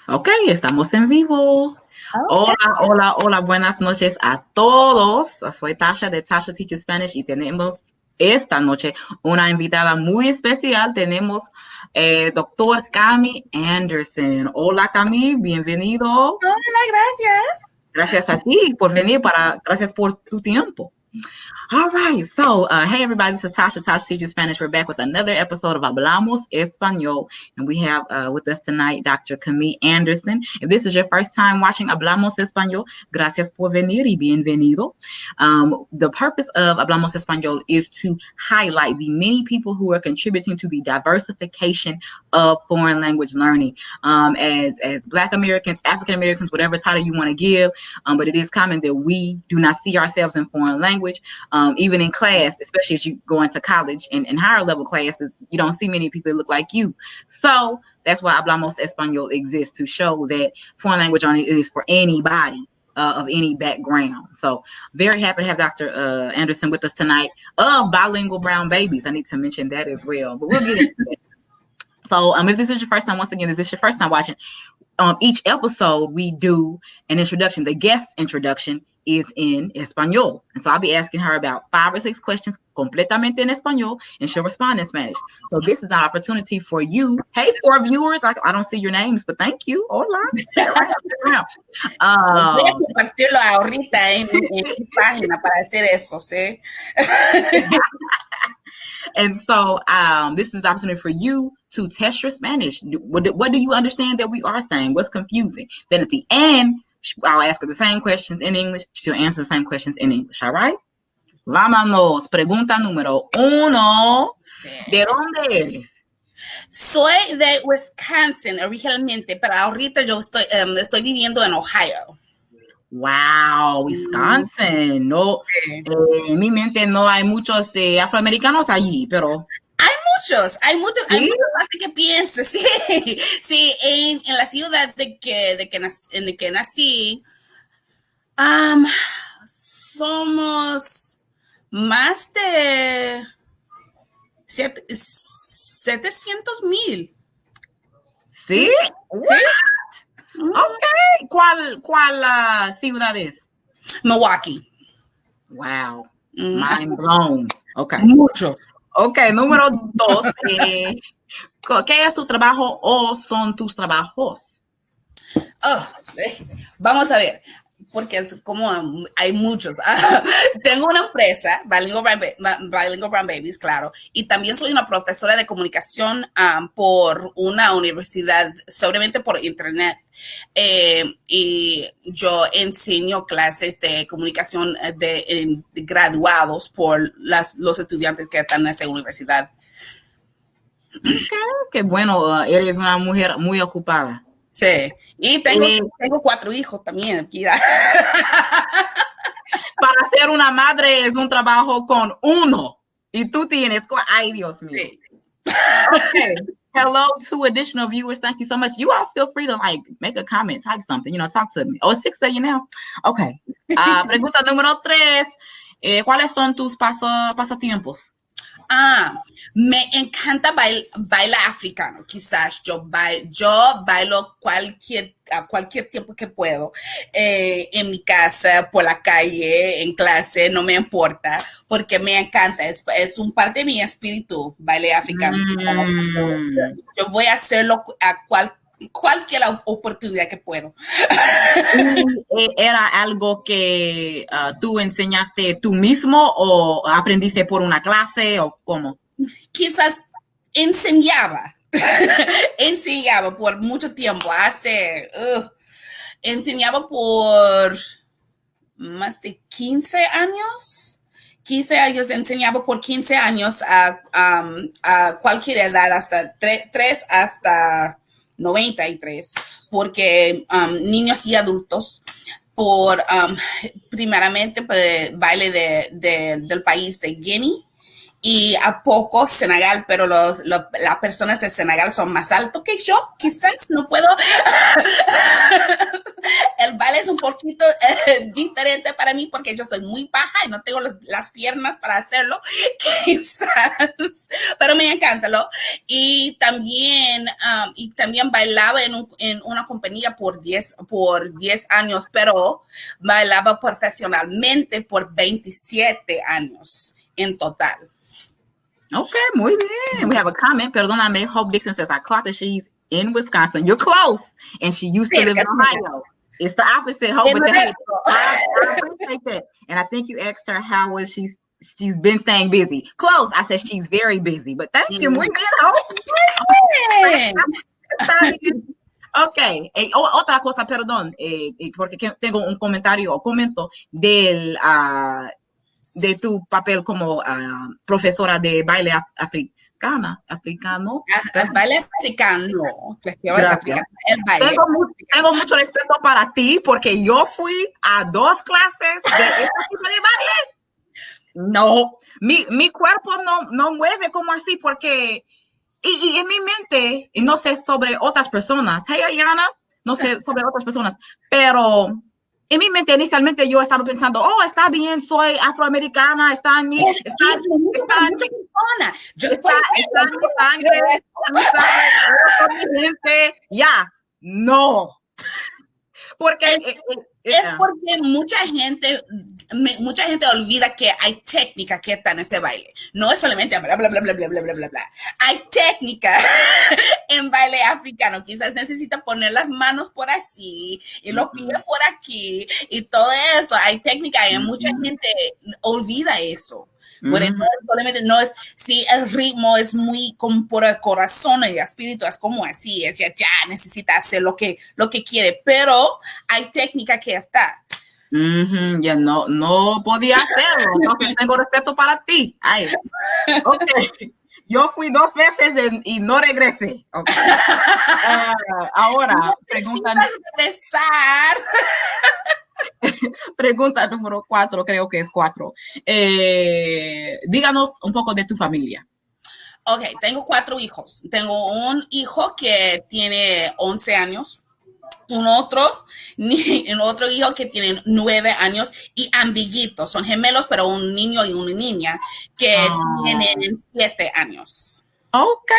Ok, estamos en vivo. Okay. Hola, hola, hola, buenas noches a todos. Soy Tasha de Tasha Teaches Spanish y tenemos esta noche una invitada muy especial. Tenemos doctor Cami Anderson. Hola Cami, bienvenido. Hola, gracias. Gracias a ti por venir, gracias por tu tiempo. All right. So, hey, everybody. This is Tasha. Tasha Teaches Spanish. We're back with another episode of Hablamos Español. And we have with us tonight Dr. Camille Anderson. If this is your first time watching Hablamos Español, gracias por venir y bienvenido. The purpose of Hablamos Español is to highlight the many people who are contributing to the diversification of foreign language learning. As Black Americans, African Americans, whatever title you want to give, but it is common that we do not see ourselves in foreign language. Even in class, especially as you go into college and higher level classes, you don't see many people that look like you. So that's why Hablamos Español exists, to show that foreign language learning is for anybody of any background. So very happy to have Dr. Anderson with us tonight of Bilingual Brown Babies. I need to mention that as well, but we'll get into that. So if this is your first time, once again, is this your first time watching? Each episode we do an introduction. The guest introduction is in Español. And so I'll be asking her about 5 or 6 questions completamente en Español, and she'll respond in Spanish. So this is an opportunity for you. Hey, 4 viewers. I don't see your names, but thank you. Hola. Voy a compartirlo ahorita en mi página para hacer eso, ¿sí? And so this is an opportunity for you to test your Spanish. What do you understand that we are saying? What's confusing? Then at the end, I'll ask her the same questions in English. She'll answer the same questions in English. All right? Vámonos. Pregunta número 1. Sí. ¿De dónde eres? Soy de Wisconsin originalmente, pero ahorita yo estoy viviendo en Ohio. Wow, Wisconsin. No, sí. En mi mente no hay muchos afroamericanos allí, pero... Hay muchos más que pienses, sí, sí, en la ciudad de que nací, somos más de 700,000. ¿Sí? What? Ok, ¿cuál ciudad es? Milwaukee. Wow, mind blown. Ok. Mucho. Ok, número 2. ¿Qué es tu trabajo o son tus trabajos? Vamos a ver, porque es como hay muchos. Tengo una empresa, Bilingual Brown Babies, claro, y también soy una profesora de comunicación por una universidad, seguramente por internet. Y yo enseño clases de comunicación de graduados por los estudiantes que están en esa universidad. Qué bueno, eres una mujer muy ocupada. Sí, y tengo 4 hijos también. Para ser una madre es un trabajo con 1. Y tú tienes, ay Dios mío. Sí. Okay. Hello, 2 additional viewers. Thank you so much. You all feel free to make a comment, type something, talk to me. Oh, 6 of you now. Okay. Pregunta número 3. ¿Cuáles son tus pasatiempos? Me encanta bailar africano. Quizás yo bailo a cualquier tiempo que puedo, en mi casa, por la calle, en clase, no me importa, porque me encanta, es un parte de mi espíritu, baile africano. Yo voy a hacerlo a cualquier oportunidad que puedo. ¿Era algo que tú enseñaste tú mismo o aprendiste por una clase o cómo? Quizás enseñaba por mucho tiempo. Enseñaba por más de 15 años. 15 años, enseñaba por 15 años a cualquier edad, hasta 3 hasta 93, porque niños y adultos, primeramente baile del país de Guinea y a poco Senegal, pero las personas de Senegal son más altos que yo, quizás no puedo. El baile es un poquito diferente diferente para mí porque yo soy muy baja y no tengo las piernas para hacerlo, quizás, pero me encanta, ¿no? Y también bailaba en una compañía por 10 años, pero bailaba profesionalmente por 27 años en total. Okay, muy bien. We have a comment. Perdóname, Hope Dixon says, I clocked that she's in Wisconsin. You're close. And she used to live in Ohio. It's the opposite, Hope. But hey, I appreciate that. And I think you asked her how was she's been staying busy. Close. I said she's very busy. But thank you. Muy bien, Hope. Okay. Otra cosa, perdón, porque tengo un comentario o comento de tu papel como profesora de baile africano. Baile africano. Gracias. Tengo mucho respeto para ti porque yo fui a 2 clases de este tipo de baile. No, mi cuerpo no mueve como así porque y en mi mente, y no sé sobre otras personas, hey Ariana, no sé sobre otras personas, pero en mi mente inicialmente yo estaba pensando, está bien, soy afroamericana, está en mi sangre, ya, no. Porque es porque mucha gente olvida que hay técnica que está en este baile. No es solamente bla, bla, bla, bla, bla, bla, bla, bla, bla. Hay técnica en baile africano. Quizás necesita poner las manos por así y los pies por aquí y todo eso. Hay técnica y mucha gente olvida eso. Bueno, solamente no es, si el ritmo es muy como por el corazón y el espíritu, es como así, es ya necesita hacer lo que quiere, pero hay técnica que está. Ya no podía hacerlo, entonces tengo respeto para ti. Ay, okay. Yo fui 2 veces y no regresé. Okay. Ahora, pregunta número 4, creo que es 4. Díganos un poco de tu familia. Ok, tengo 4 hijos. Tengo un hijo que tiene 11 años, un otro hijo que tiene 9 años y ambiguitos, son gemelos, pero un niño y una niña que tienen 7 años. Ok,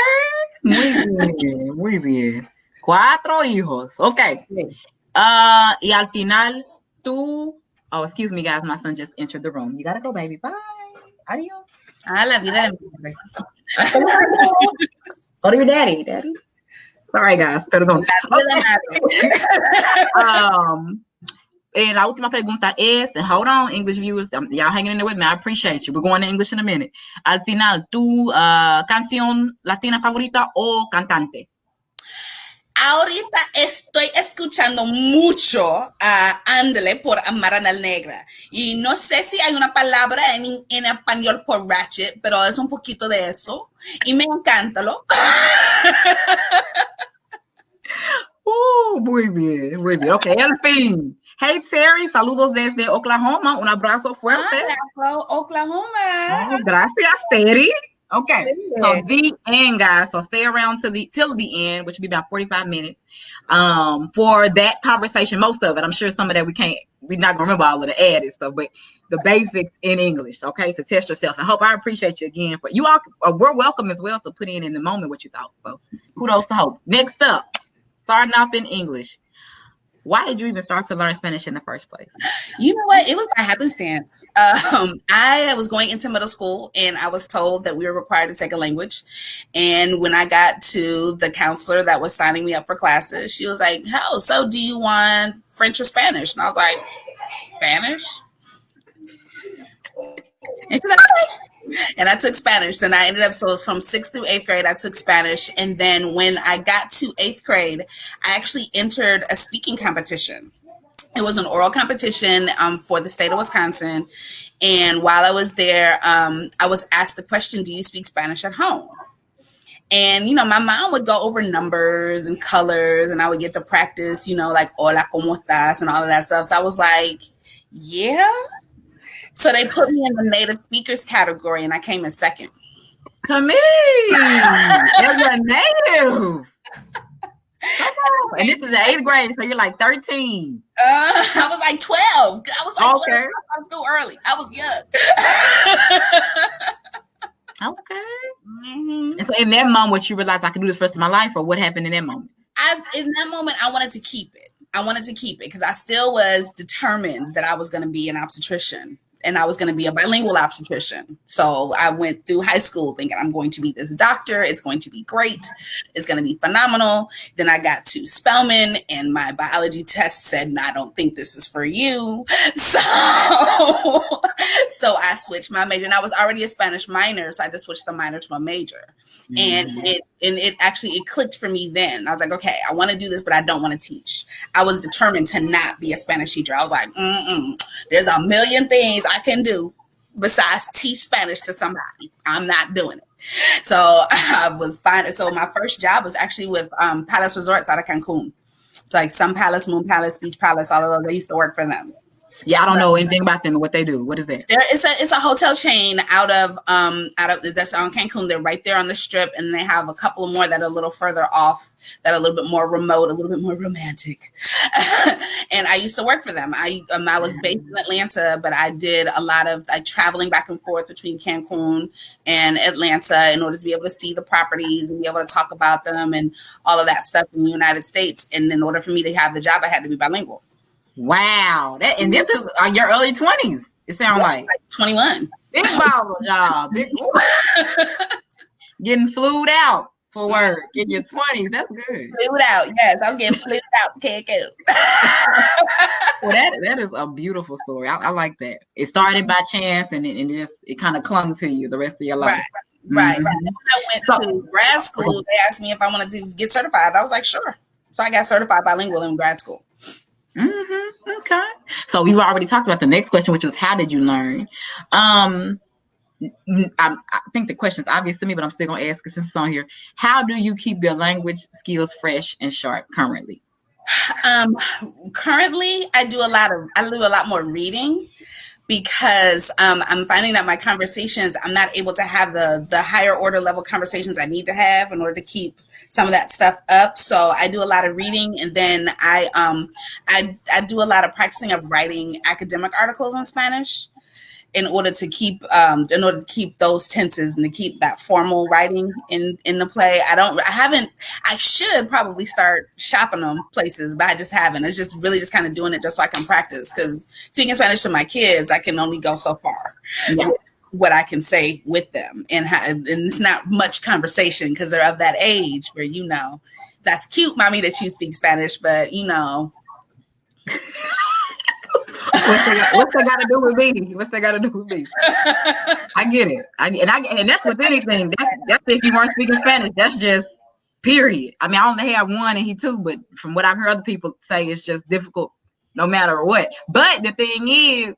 muy bien. 4 hijos, ok. Y al final, excuse me, guys, my son just entered the room. You gotta go, baby. Bye. Adios. La vida de Go to your daddy. Sorry, guys, perdón. Okay. La última pregunta es, and hold on, English viewers, y'all hanging in there with me, I appreciate you. We're going to English in a minute. Al final, ¿tu canción latina favorita o cantante? Ahorita estoy escuchando mucho a Ándale por Amarana Negra. Y no sé si hay una palabra en español por ratchet, pero es un poquito de eso. Y me encanta, ¿lo? Muy bien. Ok, el fin. Hey, Terry, saludos desde Oklahoma. Un abrazo fuerte. Oklahoma. Gracias, Terry. Okay, so the end, guys. So stay around till the end, which will be about 45 minutes, for that conversation. Most of it, I'm sure some of that we're not gonna remember all of the added stuff, but the basics in English, okay, to test yourself. And Hope, I appreciate you again for you all. We're welcome as well to put in the moment what you thought. So kudos to Hope. Next up, starting off in English. Why did you even start to learn Spanish in the first place? You know what? It was by happenstance. I was going into middle school and I was told that we were required to take a language. And when I got to the counselor that was signing me up for classes, she was like, "Oh, so do you want French or Spanish?" And I was like, "Spanish?" And she's like, "Okay." And I took Spanish, and I ended up, so it was from 6th through 8th grade, I took Spanish. And then when I got to 8th grade, I actually entered a speaking competition. It was an oral competition for the state of Wisconsin. And while I was there, I was asked the question, "Do you speak Spanish at home?" And, my mom would go over numbers and colors, and I would get to practice, like, hola, ¿cómo estás? And all of that stuff. So I was like, yeah. So they put me in the native speakers category, and I came in second. Come in. As a native. Come on. And this is the 8th grade, so you're like 13. I was like 12. I was like Okay. 12. I was still early. I was young. Okay. And so in that moment, you realized I could do this for the rest of my life, or what happened in that moment? In that moment, I wanted to keep it. Because I still was determined that I was going to be an obstetrician. And I was going to be a bilingual obstetrician. So I went through high school thinking I'm going to be this doctor. It's going to be great. It's going to be phenomenal. Then I got to Spelman and my biology test said, no, I don't think this is for you. So I switched my major, and I was already a Spanish minor. So I just switched the minor to a major. And it actually clicked for me then. I was like, okay, I want to do this, but I don't want to teach. I was determined to not be a Spanish teacher. I was like, there's a million things I can do besides teach Spanish to somebody. I'm not doing it. So I was fine. So my first job was actually with Palace Resorts out of Cancun. So like Sun Palace, Moon Palace, Beach Palace, all of those. I used to work for them. Yeah, I don't know anything about them and what they do. What is that? It's a hotel chain out of that's on Cancun. They're right there on the strip, and they have a couple more that are a little further off, that are a little bit more remote, a little bit more romantic. And I used to work for them. I was based in Atlanta, but I did a lot of traveling back and forth between Cancun and Atlanta in order to be able to see the properties and be able to talk about them and all of that stuff in the United States. And in order for me to have the job, I had to be bilingual. Wow. And this is your early 20s, it sounds like. 21. Big baller job. Getting flued out for work in your 20s. That's good. Flued out. Yes, I was getting flued out. Well, that is a beautiful story. I like that. It started by chance, and it kind of clung to you the rest of your life. Right. When I went to grad school, they asked me if I wanted to get certified. I was like, sure. So I got certified bilingual in grad school. Okay. So we've already talked about the next question, which was, how did you learn? I think the question is obvious to me, but I'm still going to ask it since it's on here. How do you keep your language skills fresh and sharp currently? Currently, I do a lot more reading, because I'm finding that my conversations, I'm not able to have the higher order level conversations I need to have in order to keep some of that stuff up. So I do a lot of reading, and then I do a lot of practicing of writing academic articles in Spanish in order to keep those tenses and to keep that formal writing in the play. I should probably start shopping them places, but I just haven't. It's just really just kind of doing it just so I can practice, because speaking Spanish to my kids, I can only go so far. Yeah. What I can say with them, and it's not much conversation because they're of that age where, that's cute, mommy, that you speak Spanish, but What's that got to do with me? I get it. And that's with anything. That's if you weren't speaking Spanish. That's just period. I mean, I only have one and he two, but from what I've heard other people say, it's just difficult no matter what. But the thing is,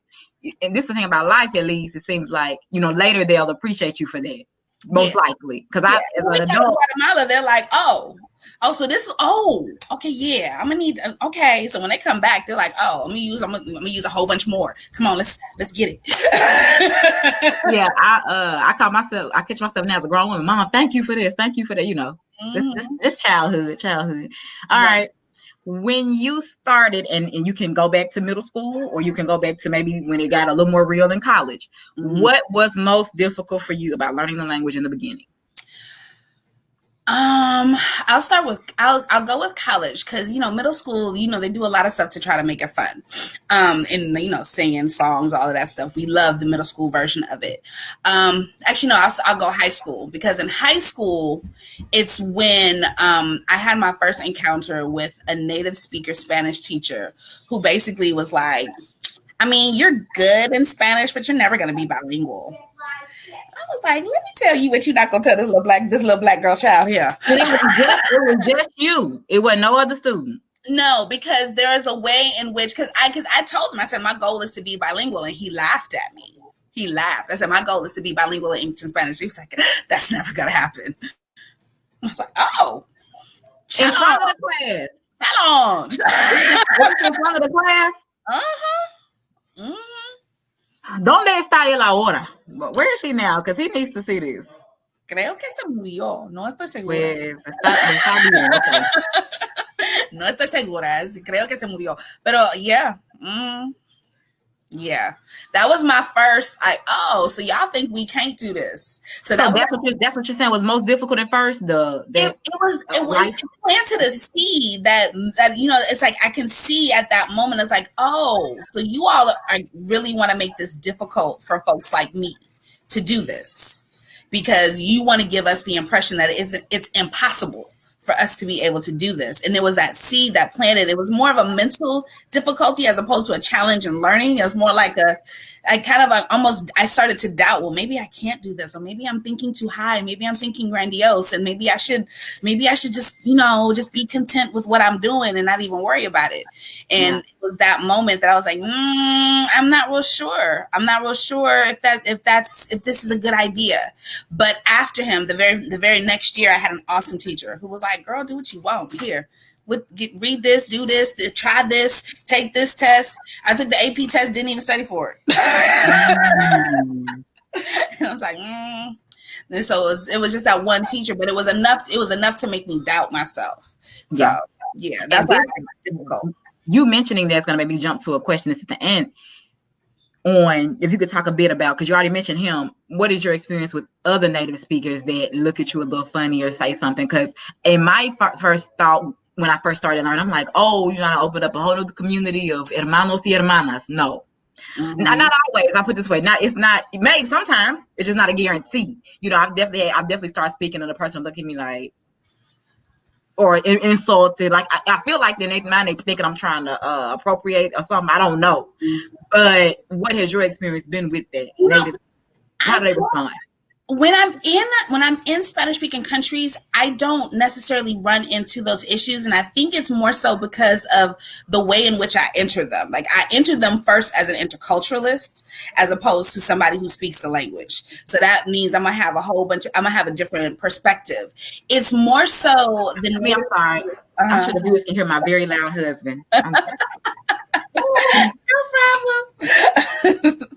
and this is the thing about life, at least, it seems like, later they'll appreciate you for that. Most likely. Because as an adult, Guatemala, they're like, so this is, okay, yeah, I'm gonna need, okay. So when they come back, they're like, I'm gonna use a whole bunch more. Come on, let's get it. Yeah, I catch myself now as a grown woman. Mama, thank you for this. Thank you for that. Just childhood. All right. When you started, and you can go back to middle school, or you can go back to maybe when it got a little more real in college, what was most difficult for you about learning the language in the beginning? I'll go with college, because middle school, they do a lot of stuff to try to make it fun, and singing songs, all of that stuff. We love the middle school version of it. Actually, no, I'll go high school, because in high school, it's when I had my first encounter with a native speaker Spanish teacher who basically was like, I mean, you're good in Spanish, but you're never going to be bilingual. I was like, let me tell you what you're not gonna tell this little black girl child here. It was just you. It wasn't no other student. No, because there is a way in which, because I told him, I said, my goal is to be bilingual, and he laughed at me. He laughed. I said, my goal is to be bilingual in English and Spanish. He was like, that's never gonna happen. I was like, in front of the class. Challenge. In front of the class. ¿Dónde está él ahora? Where is he now? Because he needs to see this. Creo que se murió. No estoy segura. Pues está bien. Okay. No estoy segura. Creo que se murió. Pero yeah. Yeah, that was my first. So y'all think we can't do this? So that's what you're saying was most difficult at first. It was planted a seed that it's like I can see at that moment. It's like, oh, so you all really want to make this difficult for folks like me to do this because you want to give us the impression that it's impossible for us to be able to do this. And it was that seed that planted. It was more of a mental difficulty as opposed to a challenge in learning. It was more like I started to doubt, well, maybe I can't do this, or maybe I'm thinking too high, maybe I'm thinking grandiose, and maybe I should just, just be content with what I'm doing and not even worry about it. And it was that moment that I was like, I'm not real sure. I'm not real sure if this is a good idea. But after him, the very next year, I had an awesome teacher who was like, girl, do what you want here. Read this, do this, try this, take this test. I took the AP test, didn't even study for it. And I was like, And so it was just that one teacher, but it was enough to make me doubt myself. So that's why it's difficult. You mentioning that's gonna make me jump to a question that's at the end. On if you could talk a bit about, because you already mentioned him, what is your experience with other native speakers that look at you a little funny or say something? Because in my first thought, when I first started learning, I'm like, oh, I opened up a whole other community of hermanos y hermanas. No, not always. I put it this way. Maybe sometimes it's just not a guarantee. I've definitely started speaking to the person looking at me like, or insulted. Like I feel like the next mind they thinking I'm trying to appropriate or something. I don't know. But what has your experience been with that? How do they respond? When I'm in Spanish speaking countries, I don't necessarily run into those issues. And I think it's more so because of the way in which I enter them. Like I entered them first as an interculturalist, as opposed to somebody who speaks the language. So that means I'm going to have a different perspective. It's more so than I'm sorry. I'm sure the viewers can hear my very loud husband. No problem.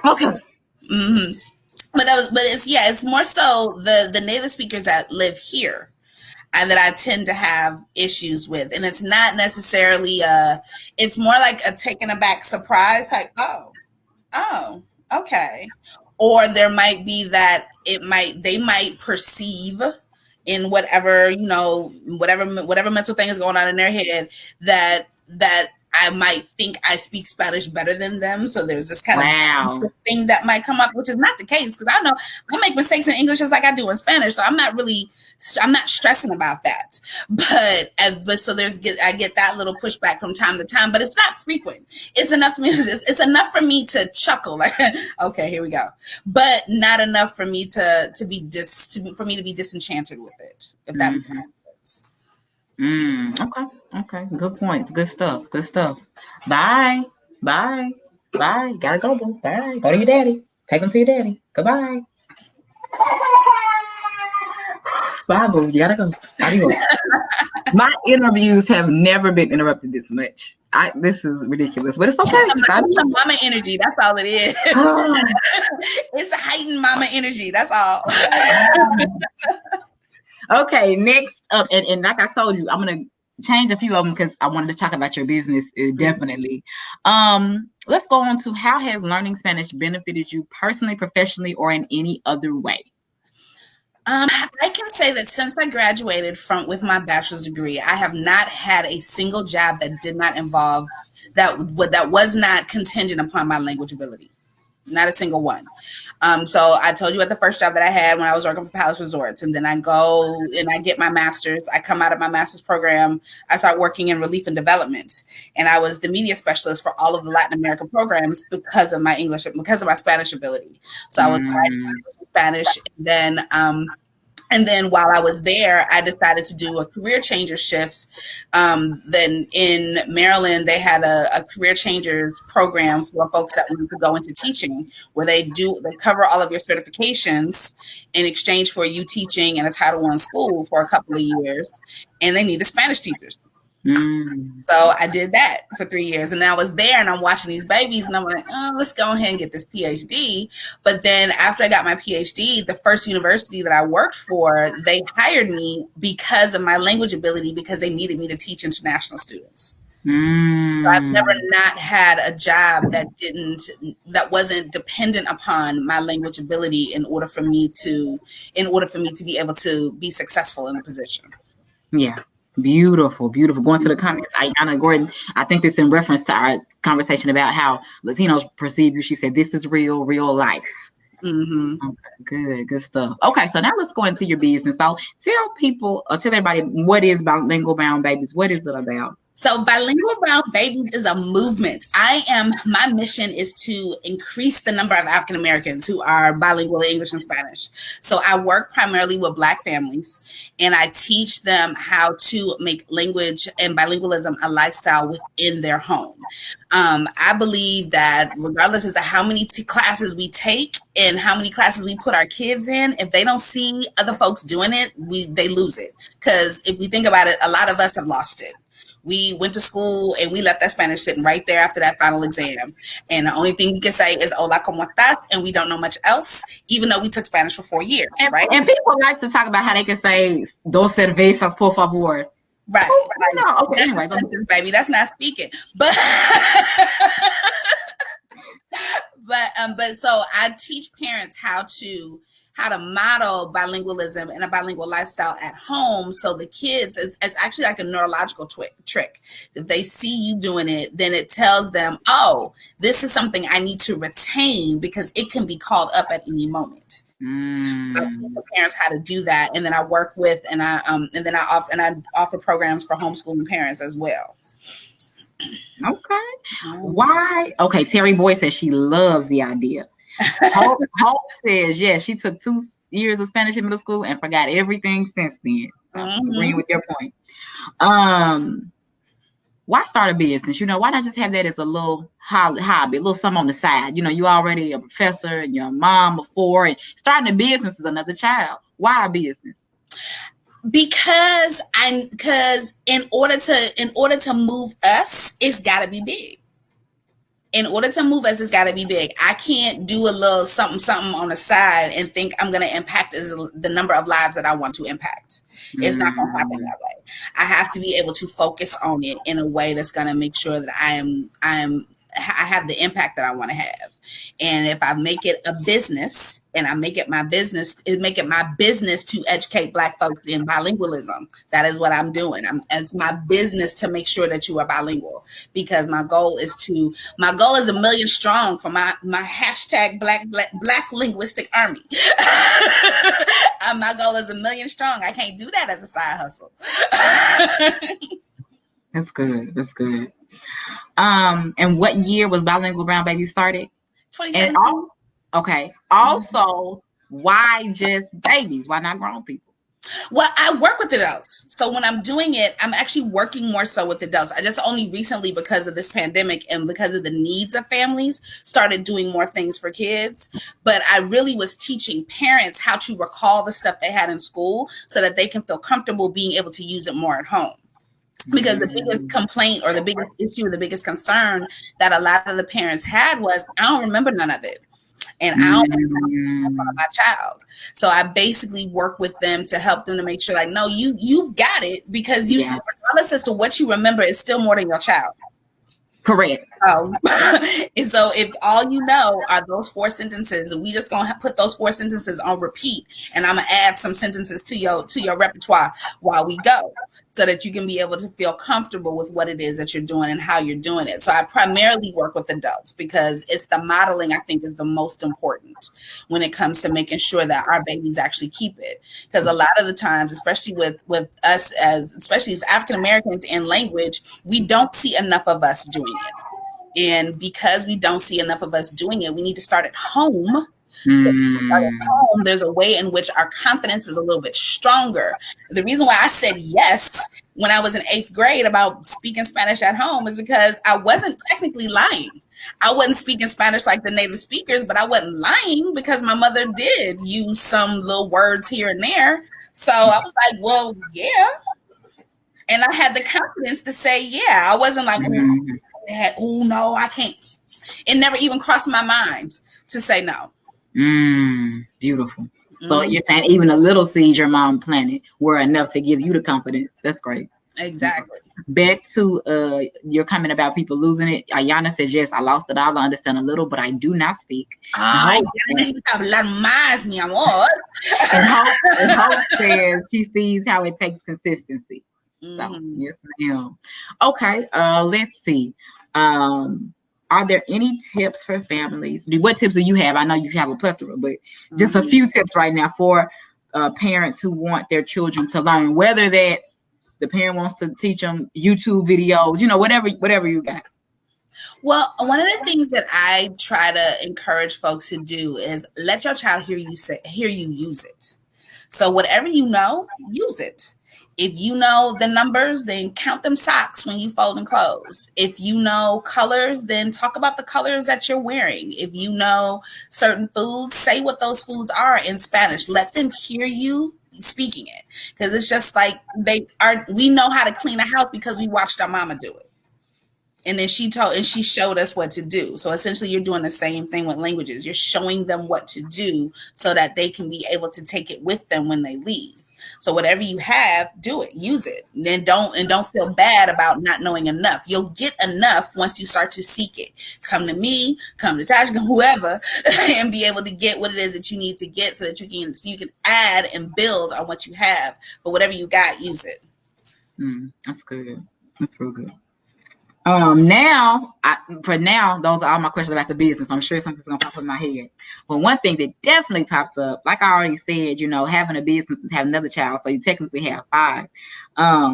Okay. Mm-hmm. But it's more so the native speakers that live here and that I tend to have issues with. And it's not necessarily it's more like a taken aback surprise, like, oh, okay. Or there might be that they might perceive in whatever mental thing is going on in their head that I might think I speak Spanish better than them. So there's this kind of thing that might come up, which is not the case, because I know I make mistakes in English just like I do in Spanish. So I'm not stressing about that. But so I get that little pushback from time to time, but it's not frequent. It's enough to me. It's enough for me to chuckle, like, okay, here we go. But not enough for me to be disenchanted with it, if that makes sense. Okay. Good points. Good stuff. Bye. Gotta go, boo. Bye. Go to your daddy. Take him to your daddy. Goodbye. Bye, boo. You gotta go. Adios. My interviews have never been interrupted this much. This is ridiculous, but it's okay. It's mama energy. That's all it is. It's a heightened mama energy. That's all. Okay, next up, and like I told you, I'm gonna change a few of them because I wanted to talk about your business, definitely. Let's go on to how has learning Spanish benefited you personally, professionally, or in any other way? I can say that since I graduated with my bachelor's degree, I have not had a single job that did not involve that was not contingent upon my language ability. Not a single one. So I told you about the first job that I had when I was working for Palace Resorts, and then I go and I get my master's. I come out of my master's program. I start working in relief and development, and I was the media specialist for all of the Latin American programs because of my Spanish ability. So I was writing Spanish, and then while I was there, I decided to do a career changer shift. Then in Maryland, they had a career changers program for folks that wanted to go into teaching, where they cover all of your certifications in exchange for you teaching in a Title I school for a couple of years, and they needed Spanish teachers. So I did that for 3 years, and I was there and I'm watching these babies and I'm like, oh, let's go ahead and get this PhD. But then after I got my PhD, the first university that I worked for, they hired me because of my language ability, because they needed me to teach international students. So I've never not had a job that wasn't dependent upon my language ability in order for me to be able to be successful in a position. Yeah. Beautiful. Going to the comments. Ayana Gordon, I think this in reference to our conversation about how Latinos perceive you. She said, this is real life. Okay, good stuff. Okay, so now let's go into your business. So tell everybody, what is Bilingual Brown Babies? What is it about? So Bilingual Brown Babies is a movement. My mission is to increase the number of African Americans who are bilingual in English and Spanish. So I work primarily with Black families, and I teach them how to make language and bilingualism a lifestyle within their home. I believe that regardless as to how many classes we take and how many classes we put our kids in, if they don't see other folks doing it, they lose it. Because if we think about it, a lot of us have lost it. We went to school and we left that Spanish sitting right there after that final exam. And the only thing we can say is, hola, ¿cómo estás? And we don't know much else, even though we took Spanish for 4 years, right? And people like to talk about how they can say, dos cervezas, por favor. Right. No, okay, anyway. Baby, that's not speaking. But so I teach parents how to model bilingualism and a bilingual lifestyle at home. So the kids, it's actually like a neurological trick. If they see you doing it, then it tells them, oh, this is something I need to retain because it can be called up at any moment. So I teach parents how to do that. And then I work with, and I offer programs for homeschooling parents as well. Okay. Why? Okay. Terry Boy says she loves the idea. Hope says, yes, she took 2 years of Spanish in middle school and forgot everything since then. I'm agreeing with your point. Why start a business? Why not just have that as a little hobby, a little something on the side? You already a professor and your mom before, and starting a business is another child. Why a business? Because in order to move us, it's got to be big. In order to move us, it's got to be big. I can't do a little something on the side and think I'm going to impact the number of lives that I want to impact. It's not going to happen that way. I have to be able to focus on it in a way that's going to make sure that I have the impact that I want to have. And if I make it a business and I make it my business to educate Black folks in bilingualism, that is what I'm doing. It's my business to make sure that you are bilingual, because my goal is 1 million strong for my hashtag Black linguistic army. My goal is 1 million strong. I can't do that as a side hustle. That's good. And what year was Bilingual Brown Baby started? 2017. Okay. Also, why just babies? Why not grown people? Well, I work with adults. So when I'm doing it, I'm actually working more so with adults. I just only recently, because of this pandemic and because of the needs of families, started doing more things for kids. But I really was teaching parents how to recall the stuff they had in school so that they can feel comfortable being able to use it more at home. Because the biggest complaint or the biggest issue, the biggest concern that a lot of the parents had was, I don't remember none of it. And I don't remember my child. So I basically work with them to help them to make sure, like, no, you've got it, because regardless as to what you remember, it's still more than your child. Correct. And so if all you know are those 4 sentences, we just gonna put those 4 sentences on repeat, and I'm gonna add some sentences to your repertoire while we go, so that you can be able to feel comfortable with what it is that you're doing and how you're doing it. So I primarily work with adults because it's the modeling I think is the most important when it comes to making sure that our babies actually keep it. Because a lot of the times, especially with us especially as African Americans in language, we don't see enough of us doing it. And because we don't see enough of us doing it, we need to start at home. There's a way in which our confidence is a little bit stronger. The reason why I said yes when I was in 8th grade about speaking Spanish at home is because I wasn't technically lying. I wasn't speaking Spanish like the native speakers, but I wasn't lying because my mother did use some little words here and there. So I was like, well, yeah. And I had the confidence to say, yeah. I wasn't like, oh no, I can't. It never even crossed my mind to say no. Beautiful. So you're saying even the little seeds your mom planted were enough to give you the confidence. That's great. Exactly. Back to your comment about people losing it. Ayana says, yes, I lost it all. I understand a little, but I do not speak. Ay, ya necesito hablar más, mi amor. And Hope says she sees how it takes consistency. So, yes, ma'am. Okay, let's see. Are there any tips for families? What tips do you have? I know you have a plethora, but just a few tips right now for parents who want their children to learn, whether that's the parent wants to teach them YouTube videos, whatever you got. Well, one of the things that I try to encourage folks to do is let your child hear you use it. So whatever you know, use it. If you know the numbers, then count them socks when you fold in clothes. If you know colors, then talk about the colors that you're wearing. If you know certain foods, say what those foods are in Spanish. Let them hear you speaking it. Because it's just like we know how to clean a house because we watched our mama do it. And then she showed us what to do. So essentially you're doing the same thing with languages. You're showing them what to do so that they can be able to take it with them when they leave. So whatever you have, do it, use it. And then don't feel bad about not knowing enough. You'll get enough once you start to seek it. Come to me, come to Tasha, whoever, and be able to get what it is that you need to get so that you can add and build on what you have. But whatever you got, use it. That's good. That's real good. Now, those are all my questions about the business. I'm sure something's gonna pop in my head. But one thing that definitely pops up, like I already said, having a business is having another child, so you technically have 5.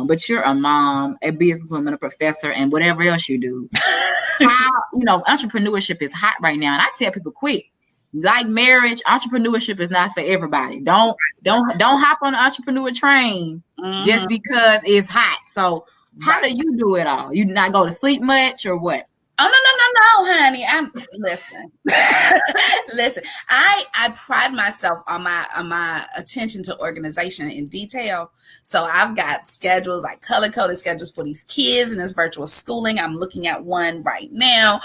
But you're a mom, a businesswoman, a professor, and whatever else you do. How entrepreneurship is hot right now, and I tell people quick. Like marriage, entrepreneurship is not for everybody. Don't hop on the entrepreneur train just because it's hot. So how do you do it all? You not go to sleep much or what? Oh, no, honey. Listen. I pride myself on my attention to organization and detail. So I've got schedules, like color-coded schedules for these kids in this virtual schooling. I'm looking at one right now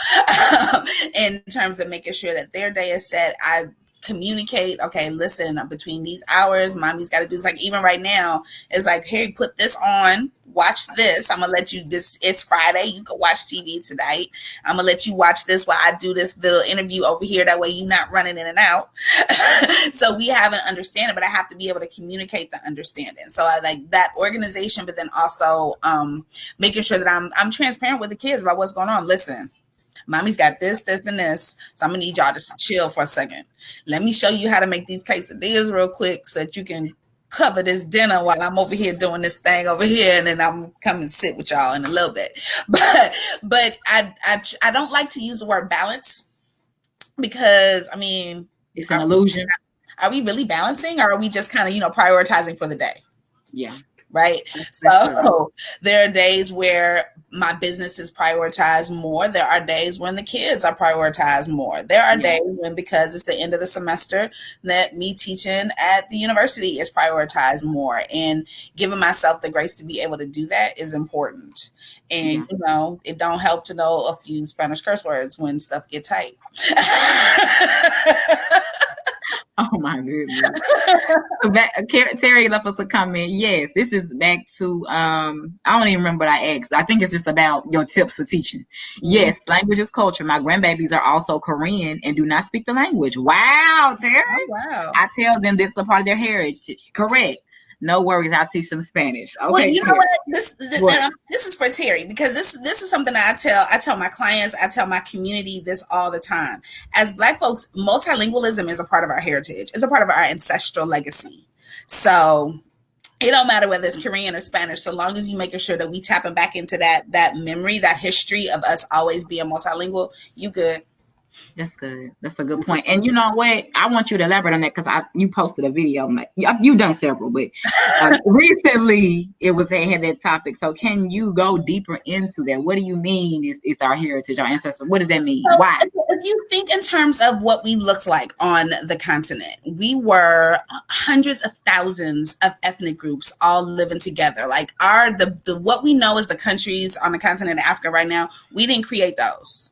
in terms of making sure that their day is set. I communicate, okay, listen, between these hours, mommy's got to do this. Like even right now, it's like, hey, put this on, watch this. I'm going to let you, it's Friday. You can watch TV tonight. I'm going to let you watch this while I do this little interview over here. That way you're not running in and out. So we have an understanding, but I have to be able to communicate the understanding. So I like that organization, but then also making sure that I'm transparent with the kids about what's going on. Listen, mommy's got this, and this. So I'm going to need y'all to chill for a second. Let me show you how to make these quesadillas real quick so that you can cover this dinner while I'm over here doing this thing over here. And then I'm coming sit with y'all in a little bit. But I don't like to use the word balance because, I mean, it's an illusion. Are we really balancing or are we just kind of, prioritizing for the day? Yeah. Right. So there are days where my business is prioritized more. There are days when the kids are prioritized more. There are days when, because it's the end of the semester, that me teaching at the university is prioritized more. And giving myself the grace to be able to do that is important. And, it don't help to know a few Spanish curse words when stuff get tight. Oh my goodness. Terry left us a comment. Yes, this is back to I don't even remember what I asked. I think it's just about your tips for teaching. Yes, language is culture. My grandbabies are also Korean and do not speak the language. Wow, Terry. Oh, wow. I tell them this is a part of their heritage. Correct. No worries, I'll teach them Spanish. Okay. Well, you know what? This is for Terry because this is something that I tell my clients, I tell my community this all the time. As Black folks, multilingualism is a part of our heritage. It's a part of our ancestral legacy. So it don't matter whether it's Korean or Spanish, so long as you making sure that we tapping back into that memory, that history of us always being multilingual, you good. That's good. That's a good point. And you know what? I want you to elaborate on that because you posted a video. You've done several, but recently it was they had that topic. So can you go deeper into that? What do you mean? It's our heritage, our ancestors? What does that mean? So Why? if you think in terms of what we looked like on the continent, we were hundreds of thousands of ethnic groups all living together. Like the what we know as the countries on the continent of Africa right now, we didn't create those.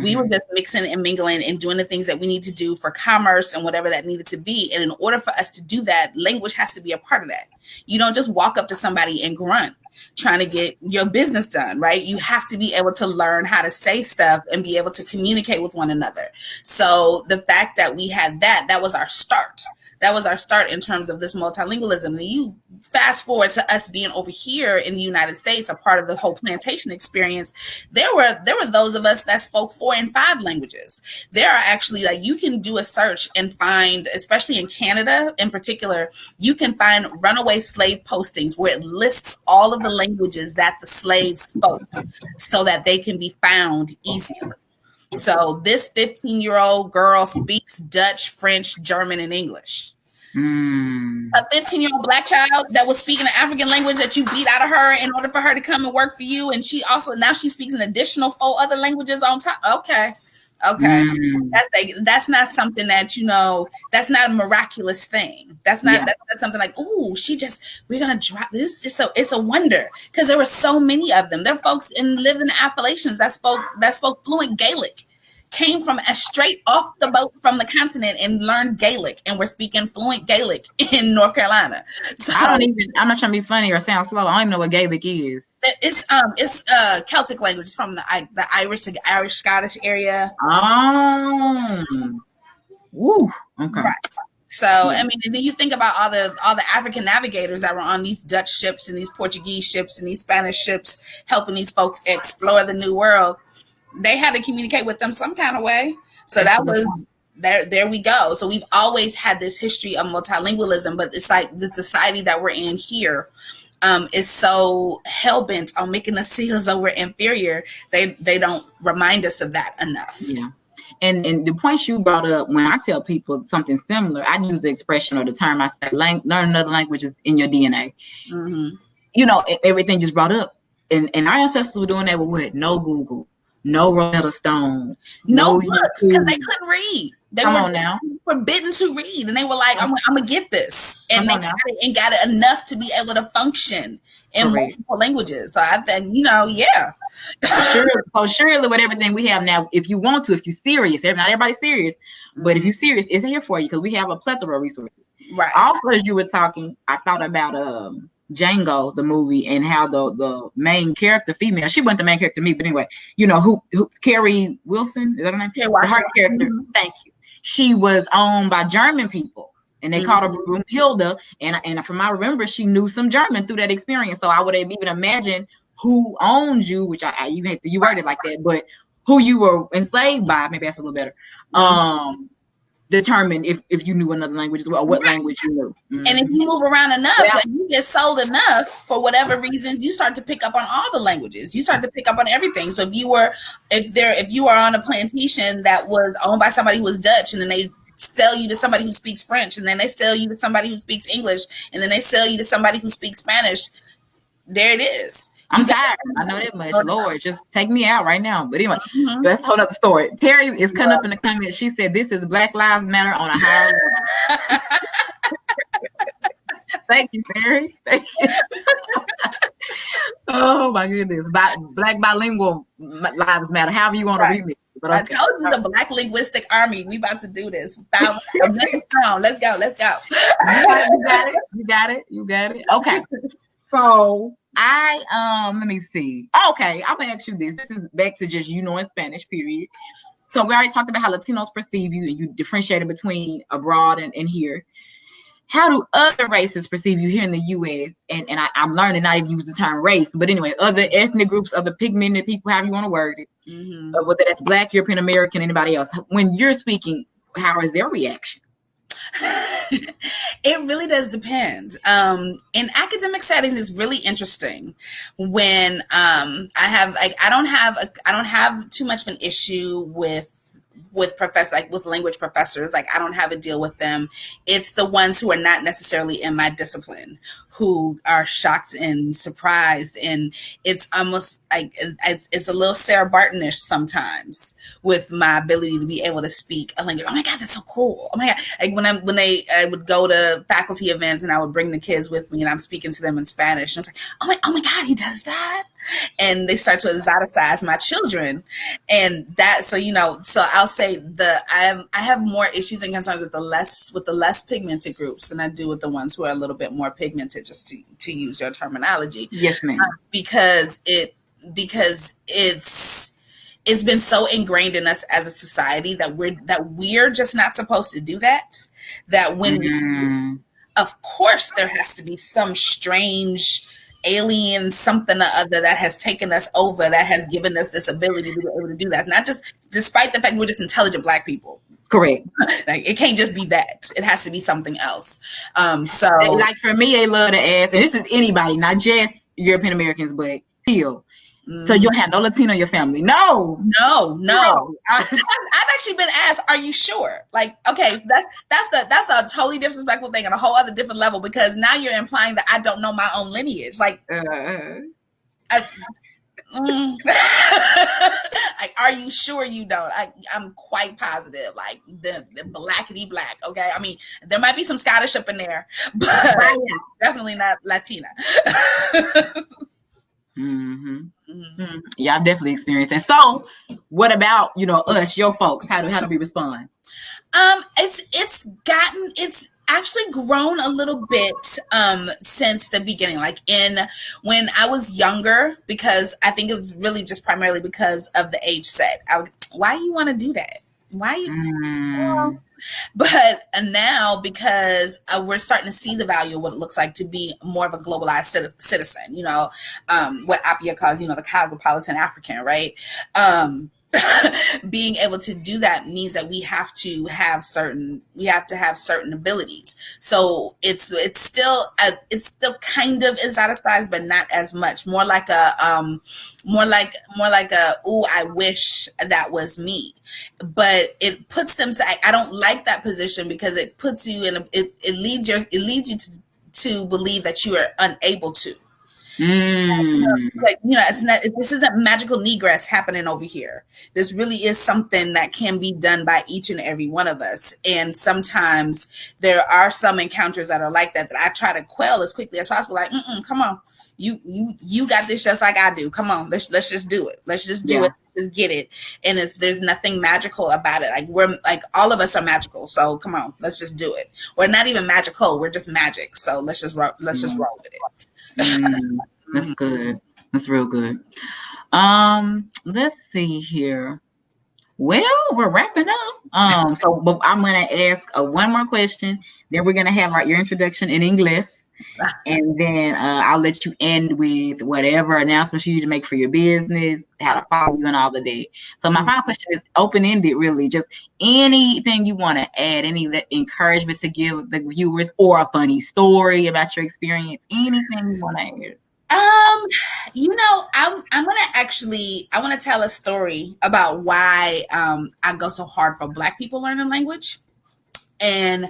We were just mixing and mingling and doing the things that we need to do for commerce and whatever that needed to be. And in order for us to do that, language has to be a part of that. You don't just walk up to somebody and grunt trying to get your business done, right? You have to be able to learn how to say stuff and be able to communicate with one another. So the fact that we had that was our start. That was our start in terms of this multilingualism. And you fast forward to us being over here in the United States, a part of the whole plantation experience. There were those of us that spoke 4 and 5 languages. There are actually, like, you can do a search and find, especially in Canada in particular, you can find runaway slave postings where it lists all of the languages that the slaves spoke so that they can be found easier. So this 15-year-old girl speaks Dutch, French, German, and English. A 15-year-old Black child that was speaking an African language that you beat out of her in order for her to come and work for you. And she speaks an additional 4 other languages on top. Okay. That's not something that, that's not a miraculous thing. That's not that's something like, we're gonna drop this. It's a wonder, because there were so many of them. There are folks lived in the Appalachians that spoke fluent Gaelic, came from straight off the boat from the continent and learned Gaelic, and we're speaking fluent Gaelic in North Carolina. So I'm not trying to be funny or sound slow. I don't even know what Gaelic is. It's Celtic language. It's from the Irish Scottish area. Oh, woo, okay. Right. So I mean, then you think about all the African navigators that were on these Dutch ships and these Portuguese ships and these Spanish ships, helping these folks explore the New World. They had to communicate with them some kind of way. So that was there we go. So we've always had this history of multilingualism, but it's like the society that we're in here is so hell-bent on making us feel as though we're inferior. They don't remind us of that enough. Yeah. And the points you brought up, when I tell people something similar, I use the expression or the term, I say, learn another language is in your DNA. Everything just brought up. And our ancestors were doing that with what? No Google. No Rosetta Stone. No books, because they couldn't read. They were forbidden to read. And they were like, I'm going to get this. And they got it enough to be able to function in multiple languages. So I think, yeah. Surely with everything we have now, if you want to, if you're serious, not everybody's serious, but if you're serious, it's here for you, because we have a plethora of resources. Right. Also, as you were talking, I thought about Django, the movie, and how the main character, female, she wasn't the main character to me, but anyway, who Carrie Wilson, is that her name? Yeah, her character. Thank you. She was owned by German people, and they called her Brunhilde. And from my remember, she knew some German through that experience. So I would have even imagined who owned you, which you worded it like that, but who you were enslaved by. Maybe that's a little better. Determine if you knew another language as well, or what language you knew. And if you move around enough, you get sold enough for whatever reasons, you start to pick up on all the languages. You start to pick up on everything. So if you were on a plantation that was owned by somebody who was Dutch, and then they sell you to somebody who speaks French, and then they sell you to somebody who speaks English, and then they sell you to somebody who speaks Spanish, there it is. I'm tired. I know that much. Lord, just take me out right now. But anyway, let's hold up the story. Terry is coming up in the comments. She said, "This is Black Lives Matter on a higher level." Thank you, Terry. Thank you. Oh my goodness. Black bilingual lives matter. However you want to read it. But I told you, the Black Linguistic Army. We about to do this. Let's go. You got it. Okay. So let me see. Okay, I'm gonna ask you this. This is back to just in Spanish, period. So we already talked about how Latinos perceive you, and you differentiated between abroad and here. How do other races perceive you here in the U.S.? And I'm learning not even use the term race, but anyway, other ethnic groups, other pigmented people, however you want to word it, whether that's Black, European American, anybody else. When you're speaking, how is their reaction? It really does depend. In academic settings, it's really interesting when I don't have too much of an issue with with with language professors. Like, I don't have a deal with them. It's the ones who are not necessarily in my discipline who are shocked and surprised, and it's almost like it's a little Sarah Bartonish sometimes with my ability to be able to speak a language. Oh my God, that's so cool! Oh my God, like I would go to faculty events and I would bring the kids with me and I'm speaking to them in Spanish, and it's like, oh my God, he does that. And they start to exoticize my children, and that, so I'll say I have more issues and concerns with the less pigmented groups than I do with the ones who are a little bit more pigmented, just to use your terminology. Yes, ma'am. Because it's been so ingrained in us as a society that we're just not supposed to do that. That when of course there has to be some strange alien something or other that has taken us over, that has given us this ability to be able to do that. Not just, despite the fact we're just intelligent Black people. Correct. Like, it can't just be that. It has to be something else. So, like, for me, they love to ask, and this is anybody, not just European Americans, but still. So you don't have no Latino in your family? No. I've actually been asked, "Are you sure?" Like, okay, so that's a totally disrespectful thing on a whole other different level, because now you're implying that I don't know my own lineage. Like, like, are you sure you don't? I'm quite positive. Like, the blackity black. Okay, I mean, there might be some Scottish up in there, but definitely not Latina. Yeah, I've definitely experienced that. So, what about us, your folks? How do we respond? It's actually grown a little bit since the beginning. Like, when I was younger, because I think it was really just primarily because of the age set. Why you want to do that? Why you? But now, because we're starting to see the value of what it looks like to be more of a globalized citizen, what Appiah calls, the cosmopolitan African, right? Being able to do that means that we have to have certain abilities. So it's still kind of exoticized, but not as much. More like a ooh, I wish that was me. But it puts them. I don't like that position, because it puts you in it leads you to believe that you are unable to. Like, it's not. This isn't magical negress happening over here. This really is something that can be done by each and every one of us. And sometimes there are some encounters that are like that I try to quell as quickly as possible. Like, come on, you got this just like I do. Come on, let's just do it. Let's just do it. Just get it. And there's nothing magical about it. Like, we're like, all of us are magical. So come on, let's just do it. We're not even magical. We're just magic. So let's just roll with it. That's good. That's real good. Let's see here. Well, we're wrapping up. So but I'm gonna ask one more question. Then we're gonna have your introduction in English, and then I'll let you end with whatever announcements you need to make for your business, how to follow you, and all of that. So my final question is open-ended, really. Just anything you want to add, any encouragement to give the viewers, or a funny story about your experience. Anything you want to add? I want to tell a story about why I go so hard for Black people learning language. And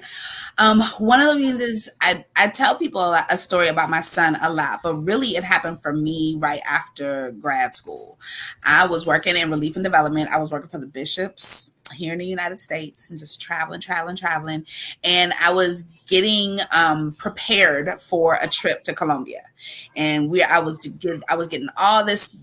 one of the reasons I tell people a story about my son a lot, but really it happened for me right after grad school. I was working in relief and development. I was working for the bishops here in the United States, and just traveling. And I was getting prepared for a trip to Colombia. And I was getting all this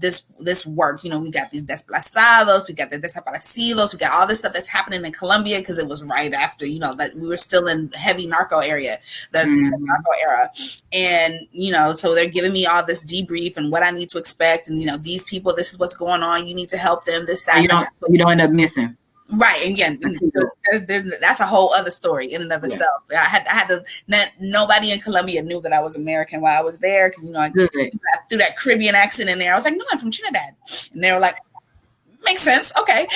work. We got these desplazados, we got the desaparecidos, we got all this stuff that's happening in Colombia, because it was right after, that we were still in heavy narco area, the narco era. And, so they're giving me all this debrief and what I need to expect. And, these people, this is what's going on. You need to help them, this, that. You don't end up missing. Right. And again, that's a whole other story in and of itself. I had to, nobody in Colombia knew that I was American while I was there. Cause I threw that Caribbean accent in there. I was like, no, I'm from Trinidad. And they were like, makes sense. Okay.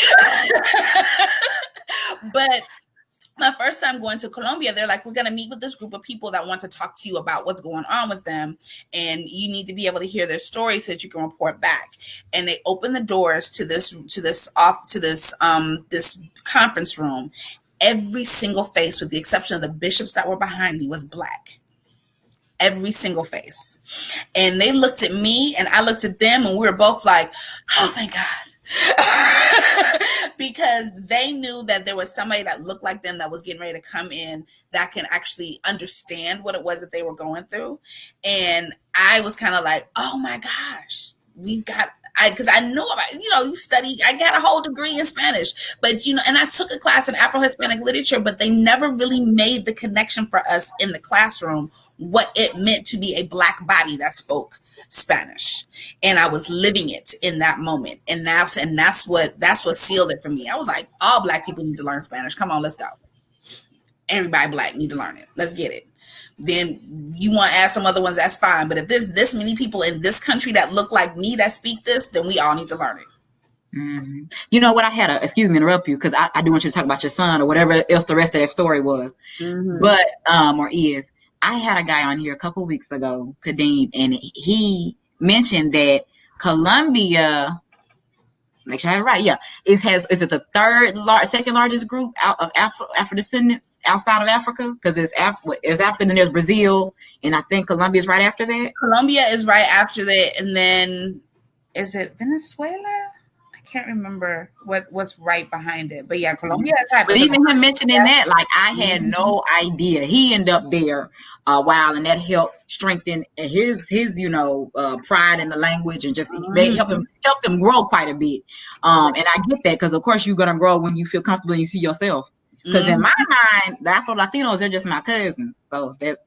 But my first time going to Colombia, they're like, we're going to meet with this group of people that want to talk to you about what's going on with them. And you need to be able to hear their stories so that you can report back. And they open the doors to this conference room. Every single face, with the exception of the bishops that were behind me, was Black. Every single face. And they looked at me and I looked at them, and we were both like, oh, thank God. Because they knew that there was somebody that looked like them that was getting ready to come in that can actually understand what it was that they were going through. And I was kind of like, oh my gosh, because I know about, you study, I got a whole degree in Spanish, but, and I took a class in Afro-Hispanic literature, but they never really made the connection for us in the classroom, what it meant to be a Black body that spoke Spanish. And I was living it in that moment. And that's what sealed it for me. I was like, all Black people need to learn Spanish. Come on, let's go. Everybody Black need to learn it. Let's get it. Then you want to add some other ones, that's fine. But if there's this many people in this country that look like me that speak this, then we all need to learn it. Mm-hmm. You know what? I had excuse me, interrupt you, because I do want you to talk about your son or whatever else the rest of that story was. Mm-hmm. But, or is. I had a guy on here a couple of weeks ago, Kadeem, and he mentioned that Colombia, make sure I have it right, yeah, is it the second largest group out of Afro descendants outside of Africa? Because there's Africa, then there's Brazil, and I think Colombia is right after that. Colombia is right after that, and then is it Venezuela? I can't remember what's right behind it, but yeah, Colombia is high. But even him mentioning that, like, I had no idea. He ended up there a while, and that helped strengthen his pride in the language, and just helped him grow quite a bit. And I get that, because of course you're gonna grow when you feel comfortable and you see yourself. Because in my mind, the Afro Latinos, they're just my cousins. So that,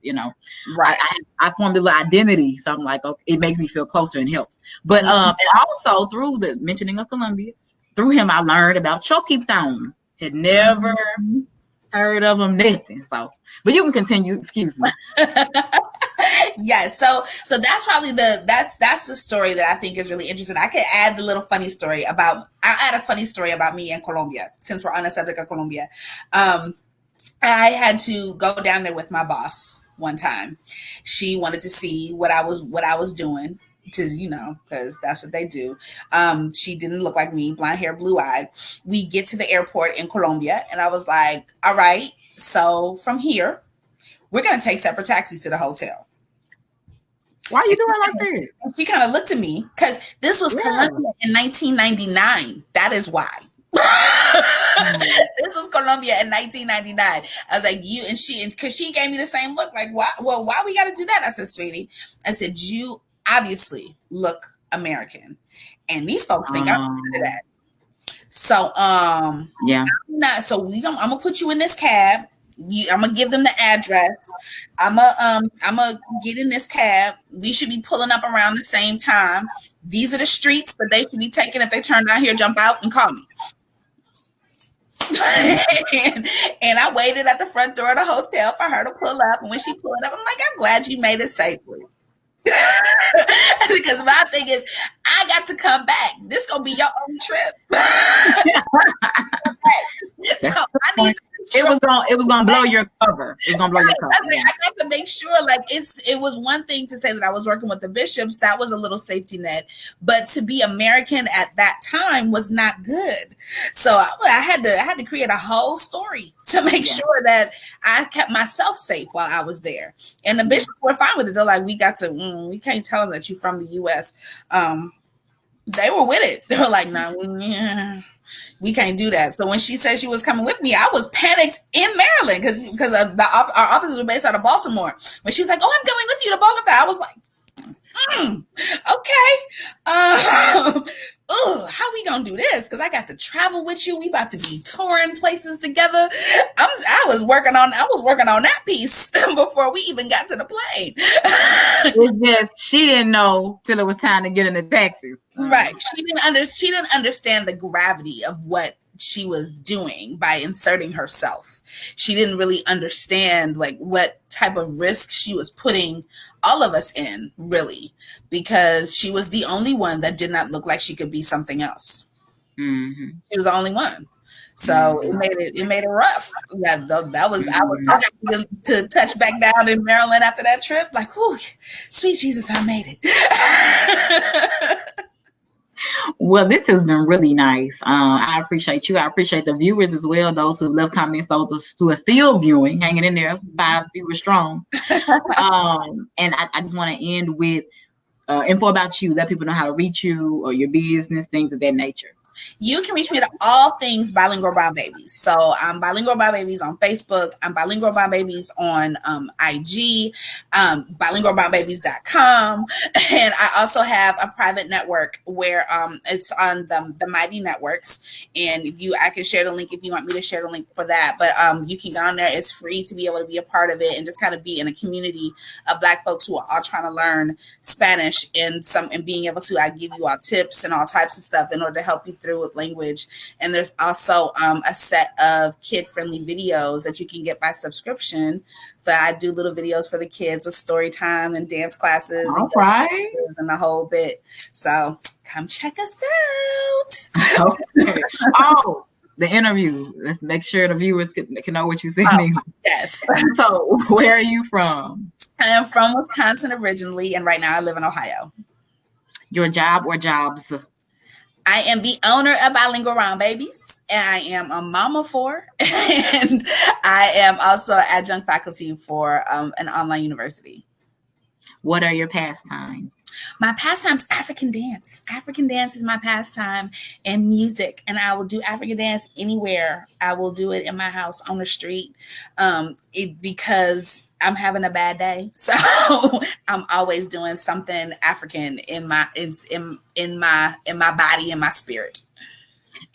right. I formed a little identity. So I'm like, okay, it makes me feel closer and helps. But and also through the mentioning of Colombia, through him, I learned about Choquitown. Had never heard of him, nothing. So, but you can continue. Excuse me. Yes, so that's probably that's the story that I think is really interesting. I could add the little funny story I'll add a funny story about me in Colombia, since we're on the subject of Colombia. I had to go down there with my boss one time. She wanted to see what I was doing, to, because that's what they do. She didn't look like me, blonde hair, blue eyed. We get to the airport in Colombia, and I was like, all right, so from here, we're going to take separate taxis to the hotel. Why are you doing like that? She kind of looked at me, because this was Colombia in 1999. That is why. This was Colombia in 1999. I was like, because she gave me the same look, like, why we got to do that? I said, sweetie, you obviously look American, and these folks think I'm into that. So, yeah. I'm gonna put you in this cab. I'm gonna give them the address. I'm gonna get in this cab. We should be pulling up around the same time. These are the streets that they should be taking. If they turn down here, jump out and call me. and I waited at the front door of the hotel for her to pull up. And when she pulled up, I'm like, I'm glad you made it safely. Because my thing is, I got to come back. This gonna be your own trip. So I need to. It was gonna blow your cover. It was gonna blow your cover. I got to make sure, like, it was one thing to say that I was working with the bishops. That was a little safety net, but to be American at that time was not good. So I had to create a whole story to make sure that I kept myself safe while I was there. And the bishops were fine with it. They're like, we can't tell them that you're from the U.S. They were with it. They were like, no, we can't do that. So when she said she was coming with me, I was panicked in Maryland because our offices were based out of Baltimore. When she's like, oh, I'm going with you to Bogota, I was like, okay. How we gonna do this? Because I got to travel with you. We about to be touring places together. I was working on that piece before we even got to the plane. It's just she didn't know till it was time to get in the taxi. Right. She didn't understand the gravity of what she was doing by inserting herself. She didn't really understand, like, what type of risk she was putting all of us in, really, because she was the only one that did not look like she could be something else. Mm-hmm. She was the only one. So it made it rough. Yeah, that was I was so happy to touch back down in Maryland after that trip. Like, oh, sweet Jesus, I made it. Well, this has been really nice. I appreciate you. I appreciate the viewers as well. Those who left comments, those who are still viewing, hanging in there, 5 viewers strong. And I just want to end with info about you. Let people know how to reach you or your business, things of that nature. You can reach me at all things Bilingual Brown Babies. So I'm Bilingual Brown Babies on Facebook. I'm Bilingual Brown Babies on IG, bilingualbrownbabies.com. And I also have a private network where it's on the Mighty Networks. And I can share the link if you want me to share the link for that. But you can go on there. It's free to be able to be a part of it and just kind of be in a community of Black folks who are all trying to learn Spanish and being able to, I give you all tips and all types of stuff in order to help you through with language. And there's also a set of kid-friendly videos that you can get by subscription. But I do little videos for the kids with story time and dance classes and the whole bit. So come check us out. Okay. Oh, the interview. Let's make sure the viewers can know what you're saying. Yes. So where are you from? I am from Wisconsin originally, and right now I live in Ohio. Your job or jobs? I am the owner of Bilingual Brown Babies, and I am a mama for, and I am also adjunct faculty for an online university. What are your pastimes? My pastime's African dance. African dance is my pastime, and music. And I will do African dance anywhere. I will do it in my house, on the street, because I'm having a bad day. So I'm always doing something African in my body, in my spirit.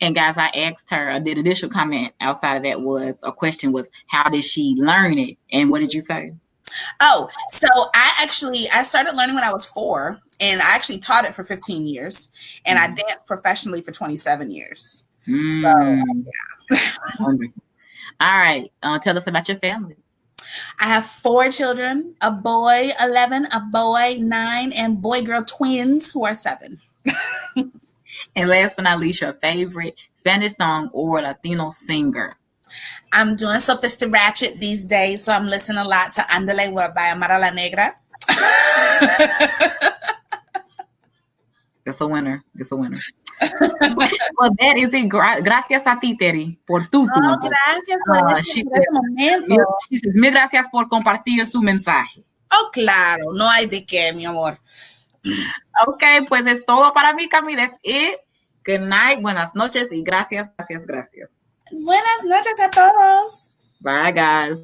And guys, I asked her, the additional comment outside of that question was, how did she learn it? And what did you say? Oh, so I started learning when I was 4, and I actually taught it for 15 years, and I danced professionally for 27 years. So, yeah. All right. Tell us about your family. I have 4 children, a boy 11, a boy 9, and boy-girl twins who are 7. And last but not least, your favorite Spanish song or Latino singer. I'm doing Sophisti Ratchet these days, so I'm listening a lot to Andale by Amara La Negra. That's a winner. Well, that is it. Gracias a ti, Terry, por tu tiempo. Gracias por este momento. She says, mil gracias por compartir su mensaje. Oh, claro. No hay de qué, mi amor. Okay, pues es todo para mí, Cami. That's it. Good night, buenas noches y gracias. Buenas noches a todos. Bye, guys.